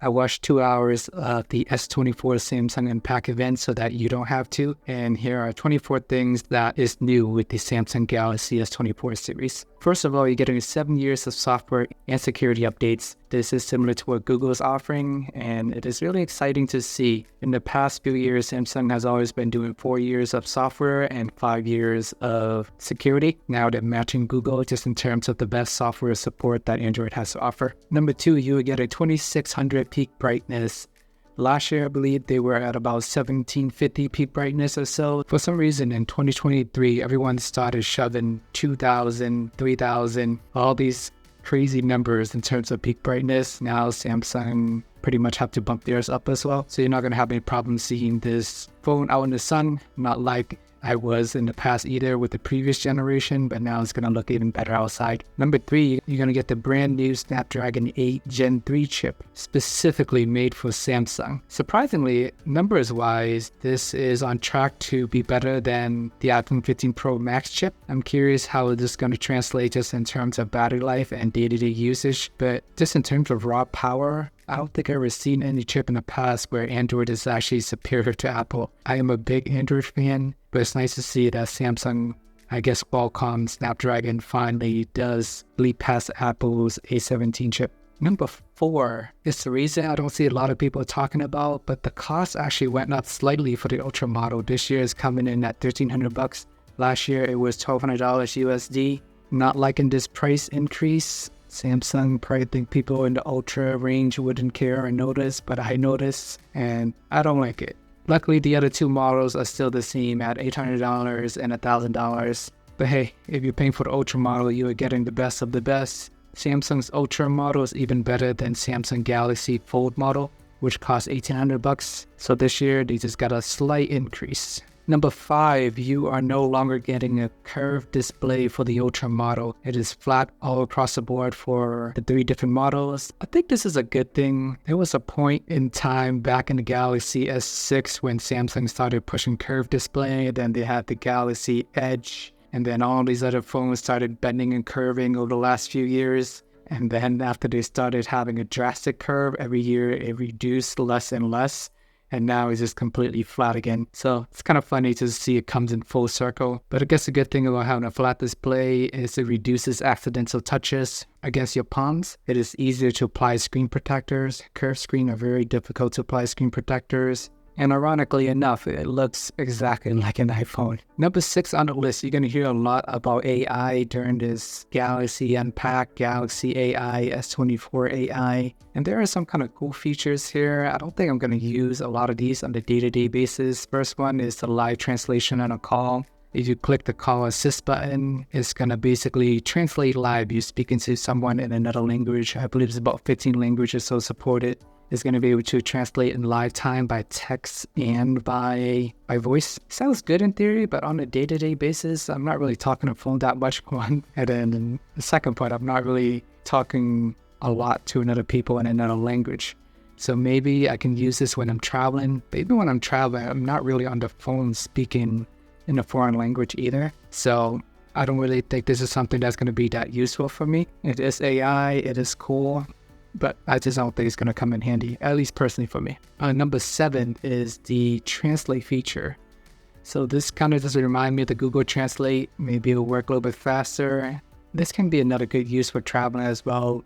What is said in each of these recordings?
I watched 2 hours of the S24 Samsung Unpack event so that you don't have to. And here are 24 things that is new with the Samsung Galaxy S24 series. First of all, you're getting 7 years of software and security updates. This is similar to what Google is offering, and it is really exciting to see. In the past few years, Samsung has always been doing 4 years of software and 5 years of security. Now they're matching Google just in terms of the best software support that Android has to offer. Number 2, you will get a 2600 peak brightness. Last year, I believe they were at about 1750 peak brightness or so. For some reason, in 2023, everyone started shoving 2000, 3000, all these crazy numbers in terms of peak brightness. Now Samsung pretty much have to bump theirs up as well. So you're not going to have any problem seeing this phone out in the sun, not like I was in the past either with the previous generation, but now it's going to look even better outside. Number 3, you're going to get the brand new Snapdragon 8 Gen 3 chip, specifically made for Samsung. Surprisingly, numbers-wise, this is on track to be better than the iPhone 15 Pro Max chip. I'm curious how this is going to translate just in terms of battery life and day-to-day usage, but just in terms of raw power, I don't think I've ever seen any chip in the past where Android is actually superior to Apple. I am a big Android fan, but it's nice to see that Samsung, I guess Qualcomm Snapdragon finally does leap past Apple's A17 chip. Number 4 is the reason I don't see a lot of people talking about, but the cost actually went up slightly for the Ultra model. This year is coming in at $1,300. Last year it was $1,200 USD. Not liking this price increase. Samsung probably think people in the Ultra range wouldn't care or notice, but I notice, and I don't like it. Luckily, the other 2 models are still the same at $800 and $1,000. But hey, if you're paying for the Ultra model, you are getting the best of the best. Samsung's Ultra model is even better than Samsung Galaxy Fold model, which costs $1,800. So this year, they just got a slight increase. Number 5, you are no longer getting a curved display for the Ultra model. It is flat all across the board for the 3 different models. I think this is a good thing. There was a point in time back in the Galaxy S6 when Samsung started pushing curved display. Then they had the Galaxy Edge, and then all these other phones started bending and curving over the last few years. And then after they started having a drastic curve, every year it reduced less and less. And now it's just completely flat again. So it's kind of funny to see it comes in full circle. But I guess the good thing about having a flat display is it reduces accidental touches against your palms. It is easier to apply screen protectors. Curved screen are very difficult to apply screen protectors. And ironically enough, it looks exactly like an iPhone. Number 6 on the list, you're going to hear a lot about AI during this Galaxy Unpack, Galaxy AI, S24 AI. And there are some kind of cool features here. I don't think I'm going to use a lot of these on a day-to-day basis. First one is the live translation on a call. If you click the call assist button, it's going to basically translate live. You're speaking to someone in another language. I believe it's about 15 languages so supported. Is going to be able to translate in live time by text and by voice. Sounds good in theory, but on a day-to-day basis, I'm not really talking on the phone that much, one. And then the second point, I'm not really talking a lot to another people in another language. So maybe I can use this when I'm traveling. But even when I'm traveling, I'm not really on the phone speaking in a foreign language either. So I don't really think this is something that's going to be that useful for me. It is AI, it is cool, but I just don't think it's going to come in handy, at least personally for me. Number 7 is the Translate feature. So this kind of does remind me of the Google Translate. Maybe it'll work a little bit faster. This can be another good use for traveling as well.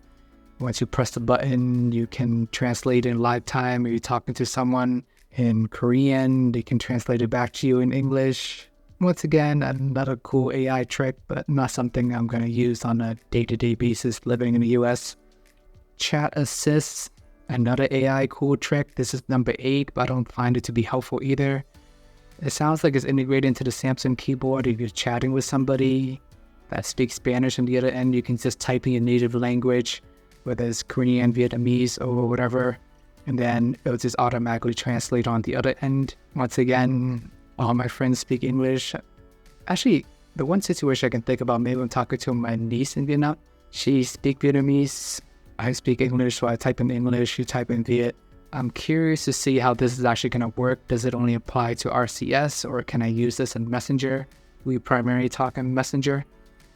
Once you press the button, you can translate in live time. If you're talking to someone in Korean, they can translate it back to you in English. Once again, another cool AI trick, but not something I'm going to use on a day-to-day basis living in the US. Chat Assist, another AI cool trick. This is number 8, but I don't find it to be helpful either. It sounds like it's integrated into the Samsung keyboard. If you're chatting with somebody that speaks Spanish on the other end, you can just type in your native language, whether it's Korean, Vietnamese, or whatever, and then it'll just automatically translate on the other end. Once again, all my friends speak English. Actually, the one situation I can think about, maybe I'm talking to my niece in Vietnam. She speaks Vietnamese. I speak English, so I type in English, you type in Viet. I'm curious to see how this is actually going to work. Does it only apply to RCS, or can I use this in Messenger? We primarily talk in Messenger.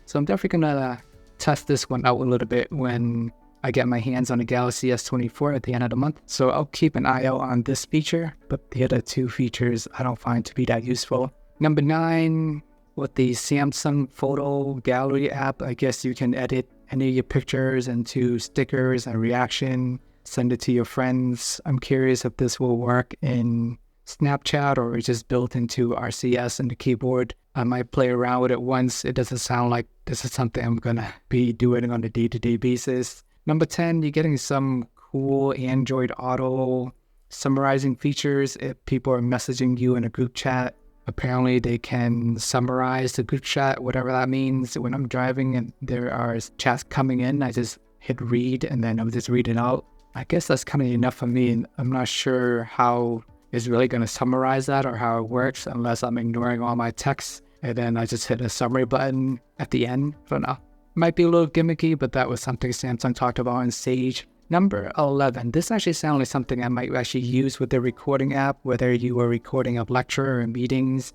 So I'm definitely going to test this one out a little bit when I get my hands on a Galaxy S24 at the end of the month. So I'll keep an eye out on this feature, but the other two features I don't find to be that useful. Number 9, with the Samsung Photo Gallery app, I guess you can edit any of your pictures into stickers and reaction, send it to your friends. I'm curious if this will work in Snapchat or it's just built into RCS and the keyboard. I might play around with it once. It doesn't sound like this is something I'm gonna be doing on a day-to-day basis. Number 10, you're getting some cool Android Auto summarizing features. If people are messaging you in a group chat, apparently they can summarize the group chat, whatever that means. When I'm driving and there are chats coming in, I just hit read and then I'll just read it out. I guess that's kind of enough for me. I'm not sure how it's really going to summarize that or how it works unless I'm ignoring all my texts and then I just hit a summary button at the end. I don't know. Might be a little gimmicky, but that was something Samsung talked about on stage. Number 11. This actually sounds like something I might actually use with the recording app, whether you are recording a lecture or meetings.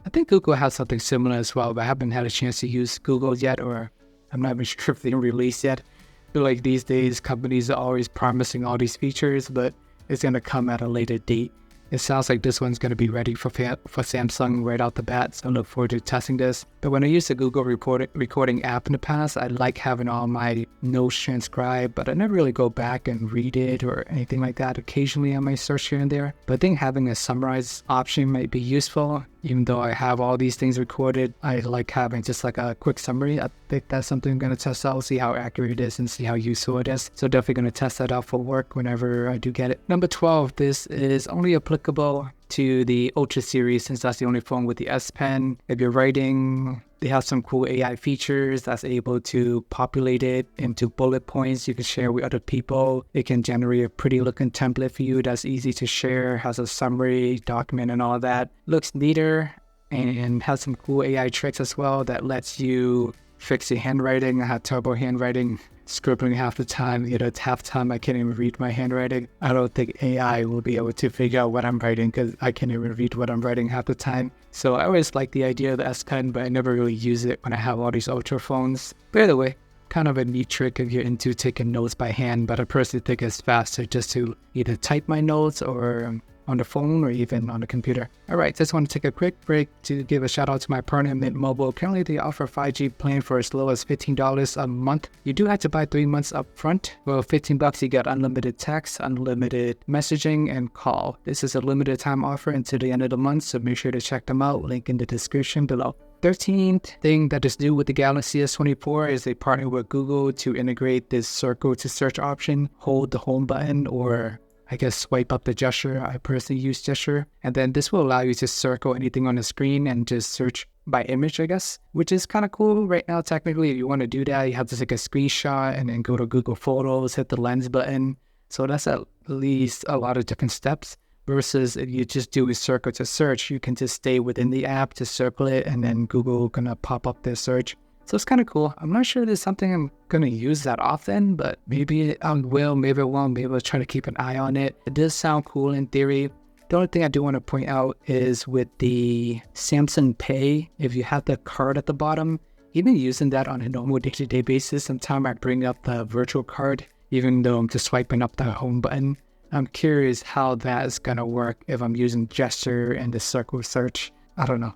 I think Google has something similar as well, but I haven't had a chance to use Google yet, or I'm not even sure if they're released yet. I feel like these days companies are always promising all these features, but it's going to come at a later date. It sounds like this one's going to be ready for Samsung right out the bat, so I look forward to testing this. But when I used the Google recording app in the past, I like having all my notes transcribed, but I never really go back and read it or anything like that. Occasionally I might search here and there, but I think having a summarize option might be useful. Even though I have all these things recorded, I like having just like a quick summary. I think that's something I'm going to test out, see how accurate it is and see how useful it is. So definitely going to test that out for work whenever I do get it. Number 12, this is only applicable to the Ultra series since that's the only phone with the S Pen. If you're writing, they have some cool AI features that's able to populate it into bullet points you can share with other people. It can generate a pretty looking template for you that's easy to share, has a summary, document and all that. Looks neater and has some cool AI tricks as well that lets you fix your handwriting. I have terrible handwriting, scribbling half the time. It's half the time I can't even read my handwriting. I don't think AI will be able to figure out what I'm writing because I can't even read what I'm writing half the time. So I always like the idea of the S Pen, but I never really use it when I have all these Ultra phones. By the way, kind of a neat trick if you're into taking notes by hand, but I personally think it's faster just to either type my notes or on the phone or even on the computer. Alright, just want to take a quick break to give a shout out to my partner Mint Mobile. Currently they offer a 5G plan for as low as $15 a month. You do have to buy 3 months up front. Well, $15 you get unlimited text, unlimited messaging, and call. This is a limited time offer until the end of the month, so make sure to check them out. Link in the description below. 13th thing that is new with the Galaxy S24 is they partner with Google to integrate this circle to search option. Hold the home button or I guess swipe up the gesture. I personally use gesture. And then this will allow you to circle anything on the screen and just search by image, I guess, which is kind of cool right now. Technically, if you want to do that, you have to take a screenshot and then go to Google Photos, hit the lens button. So that's at least a lot of different steps. Versus if you just do a circle to search, you can just stay within the app to circle it and then Google gonna pop up their search. So it's kind of cool. I'm not sure there's something I'm going to use that often, but maybe I will, maybe I won't. Maybe I'll try to keep an eye on it. It does sound cool in theory. The only thing I do want to point out is with the Samsung Pay, if you have the card at the bottom, even using that on a normal day-to-day basis, sometimes I bring up the virtual card, even though I'm just swiping up the home button. I'm curious how that is going to work if I'm using gesture and the circle search. I don't know.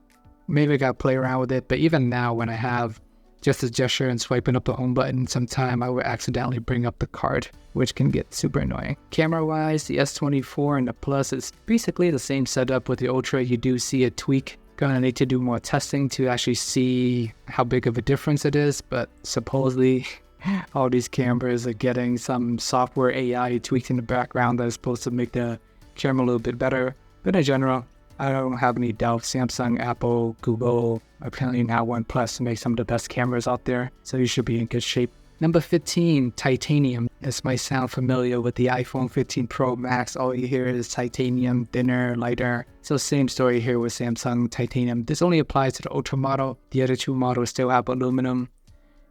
Maybe I got to play around with it, but even now when I have just a gesture and swiping up the home button, sometime I would accidentally bring up the card, which can get super annoying. Camera-wise, the S24 and the Plus is basically the same setup with the Ultra. You do see a tweak. Gonna need to do more testing to actually see how big of a difference it is, but supposedly all these cameras are getting some software AI tweaked in the background that is supposed to make the camera a little bit better. But in general, I don't have any doubt Samsung, Apple, Google, apparently now OnePlus make some of the best cameras out there, so you should be in good shape. Number 15, titanium. This might sound familiar with the iPhone 15 Pro Max. All you hear is titanium, thinner, lighter. So same story here with Samsung titanium. This only applies to the Ultra model. The other two models still have aluminum.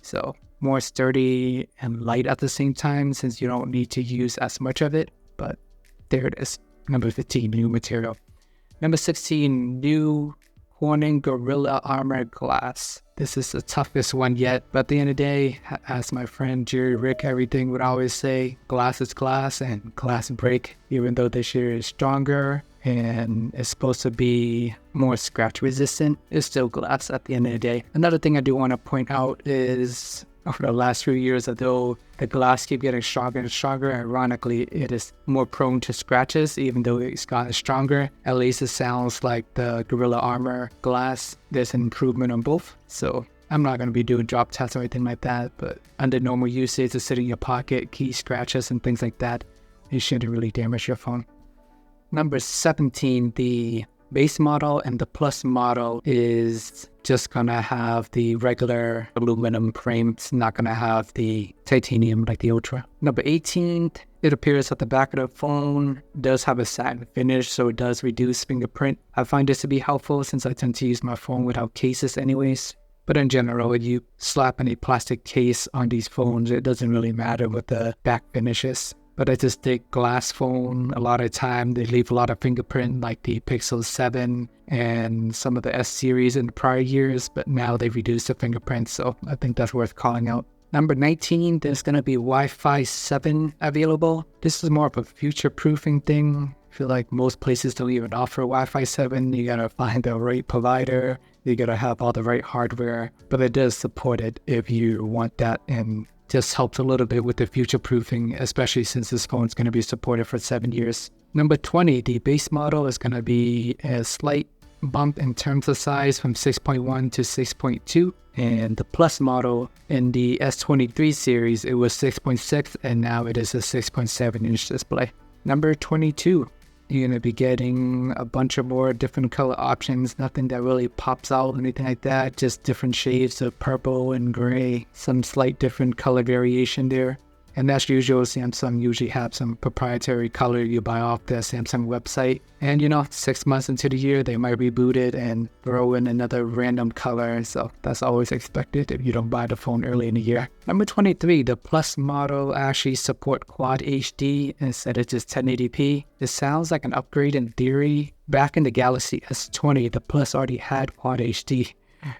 So more sturdy and light at the same time since you don't need to use as much of it. But there it is. Number 15, new material. Number 16, new Corning Gorilla Armor Glass. This is the toughest one yet, but at the end of the day, as my friend Jerry Rick Everything would always say, glass is glass and glass break. Even though this year is stronger and it's supposed to be more scratch resistant, it's still glass at the end of the day. Another thing I do want to point out is over the last few years, although the glass keep getting stronger and stronger, ironically, it is more prone to scratches, even though it's gotten stronger. At least it sounds like the Gorilla Armor glass, there's an improvement on both. So I'm not going to be doing drop tests or anything like that, but under normal usage, to sit in your pocket, key scratches and things like that, it shouldn't really damage your phone. Number 17, the base model and the plus model is just gonna have the regular aluminum frame. It's not gonna have the titanium like the Ultra. Number 18, it appears that the back of the phone does have a satin finish, so it does reduce fingerprint. I find this to be helpful since I tend to use my phone without cases anyways. But in general, when you slap any plastic case on these phones, it doesn't really matter what the back finish is. But I just think glass phone, a lot of time, they leave a lot of fingerprint like the Pixel 7 and some of the S series in the prior years, but now they've reduced the fingerprint, so I think that's worth calling out. Number 19, there's going to be Wi-Fi 7 available. This is more of a future-proofing thing. I feel like most places don't even offer Wi-Fi 7. You gotta find the right provider. You gotta have all the right hardware, but it does support it if you want that, and just helps a little bit with the future proofing, especially since this phone is going to be supported for 7 years. Number 20, the base model is going to be a slight bump in terms of size from 6.1 to 6.2. And the plus model in the S23 series, it was 6.6 and now it is a 6.7 inch display. Number 22, you're going to be getting a bunch of more different color options, nothing that really pops out, anything like that, just different shades of purple and gray, some slight different color variation there. And as usual, Samsung usually have some proprietary color you buy off the Samsung website. And 6 months into the year, they might reboot it and throw in another random color. So that's always expected if you don't buy the phone early in the year. Number 23, the Plus model actually support Quad HD instead of just 1080p. It sounds like an upgrade in theory. Back in the Galaxy S20, the Plus already had Quad HD.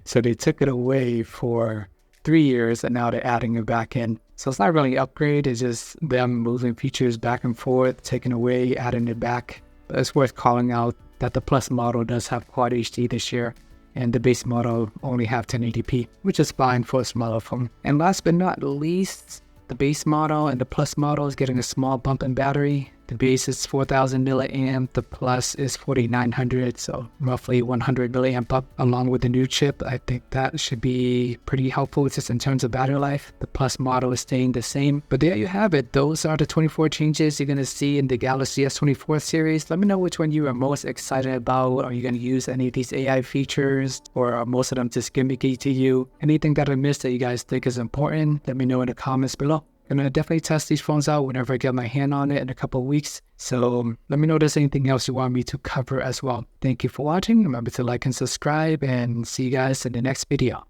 So they took it away for 3 years and now they're adding it back in. So it's not really an upgrade, it's just them moving features back and forth, taking away, adding it back. But it's worth calling out that the Plus model does have Quad HD this year, and the base model only have 1080p, which is fine for a smaller phone. And last but not least, the base model and the Plus model is getting a small bump in battery. The base is 4,000 milliamp, the Plus is 4,900, so roughly 100 milliamp up along with the new chip. I think that should be pretty helpful just in terms of battery life. The Plus model is staying the same. But there you have it. Those are the 24 changes you're going to see in the Galaxy S24 series. Let me know which one you are most excited about. Are you going to use any of these AI features, or are most of them just gimmicky to you? Anything that I missed that you guys think is important, let me know in the comments below. I'm going to definitely test these phones out whenever I get my hand on it in a couple of weeks. So let me know if there's anything else you want me to cover as well. Thank you for watching. Remember to like and subscribe, and see you guys in the next video.